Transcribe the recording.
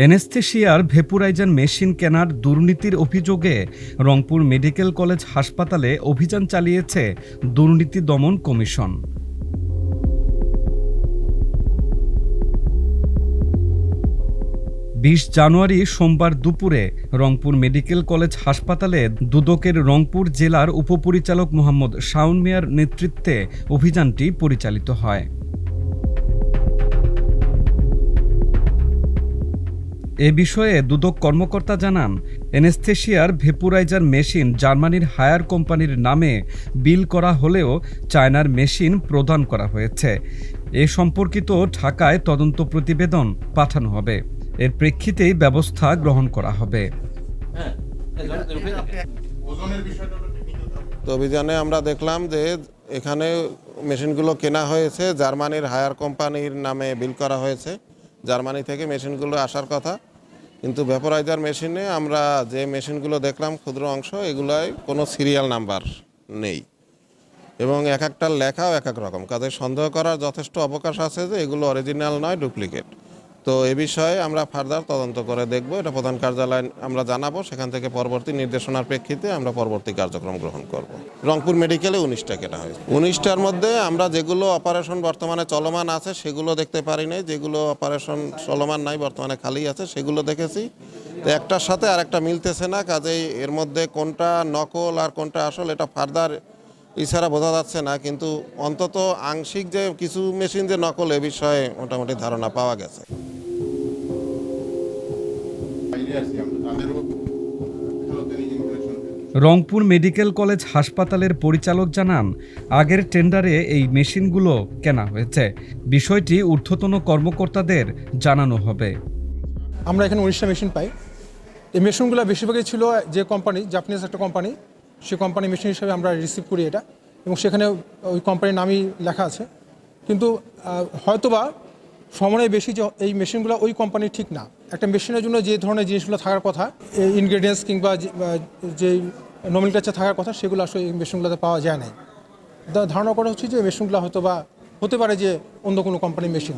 অ্যানেস্থেশিয়ার ভেপুরাইজার machine কেনার দুর্নীতির অভিযোগে রংপুর মেডিকেল কলেজ হাসপাতালে অভিযান চালিয়েছে দুর্নীতি দমন কমিশন। 20 জানুয়ারি সোমবার দুপুরে রংপুর মেডিকেল কলেজ হাসপাতালে দুদকের রংপুর জেলার উপপরিচালক মোহাম্মদ শাওন মিয়ার নেতৃত্বে অভিযানটি পরিচালিত হয়। এ বিষয়ে দুদক কর্মকর্তা জানান, অ্যানেস্থেশিয়ার ভেপুরাইজার মেশিন জার্মানির হায়ার কোম্পানির নামে বিল করা হলেও চায়নার মেশিন প্রদান করা হয়েছে। এ সম্পর্কিত ঢাকায় তদন্ত প্রতিবেদন পাঠানো হবে। এর প্রেক্ষিতেই ব্যবস্থা গ্রহণ করা হবে। তো অভিযানে আমরা দেখলাম যে এখানে মেশিনগুলো কেনা হয়েছে, জার্মানির হায়ার কোম্পানির নামে বিল করা হয়েছে। জার্মানি থেকে মেশিনগুলো আসার কথা, কিন্তু ভেপোরাইজার মেশিনে আমরা যে মেশিনগুলো দেখলাম ক্ষুদ্র অংশ, এগুলোয় কোনো সিরিয়াল নাম্বার নেই এবং এক একটার লেখাও এক এক রকম। কাজে সন্দেহ করার যথেষ্ট অবকাশ আছে যে এগুলো অরিজিনাল নয়, ডুপ্লিকেট। তো এ বিষয়ে আমরা ফার্দার তদন্ত করে দেখব, এটা প্রধান কার্যালয়ে আমরা জানাবো, সেখান থেকে পরবর্তী নির্দেশনার প্রেক্ষিতে আমরা পরবর্তী কার্যক্রম গ্রহণ করব। রংপুর মেডিকেলে 19টা কেনা হয়েছে। 19টার মধ্যে আমরা যেগুলো অপারেশন বর্তমানে চলমান আছে সেগুলো দেখতে পারি নাই, যেগুলো অপারেশন চলমান নাই বর্তমানে খালি আছে সেগুলো দেখেছি। তো একটার সাথে আরেকটা মিলতেছে না, কাজেই এর মধ্যে কোনটা নকল আর কোনটা আসল এটা ফার্দার এছাড়া বোঝা যাচ্ছে না, কিন্তু অন্তত আংশিক যে কিছু মেশিন যে নকল এ বিষয়ে মোটামুটি ধারণা পাওয়া গেছে। রংপুর মেডিকেল কলেজ হাসপাতালের পরিচালক জানান, আগের টেন্ডারে এই মেশিনগুলো কেনা হয়েছে। বিষয়টি ঊর্ধ্বতন কর্মকর্তাদের জানানো হবে। আমরা এখানে 19টা মেশিন পাই। এই মেশিনগুলো বেশিরভাগই ছিল যে কোম্পানি, জাপানিজ একটা কোম্পানি, সেই কোম্পানি মেশিন হিসেবে আমরা রিসিভ করি এটা, এবং সেখানে ওই কোম্পানির নামই লেখা আছে। কিন্তু হয়তোবা সময়ে বেশি যে এই মেশিনগুলো ওই কোম্পানির ঠিক না। একটা মেশিনের জন্য যে ধরনের জিনিসগুলো থাকার কথা, ইনগ্রেডিয়েন্টস কিংবা যে নমিনক্লেচার থাকার কথা, সেগুলো আসলে এই মেশিনগুলোতে পাওয়া যায় নাই। ধারণা করা হচ্ছে যে মেশিনগুলো হয়তোবা হতে পারে যে অন্য কোনো কোম্পানির মেশিন।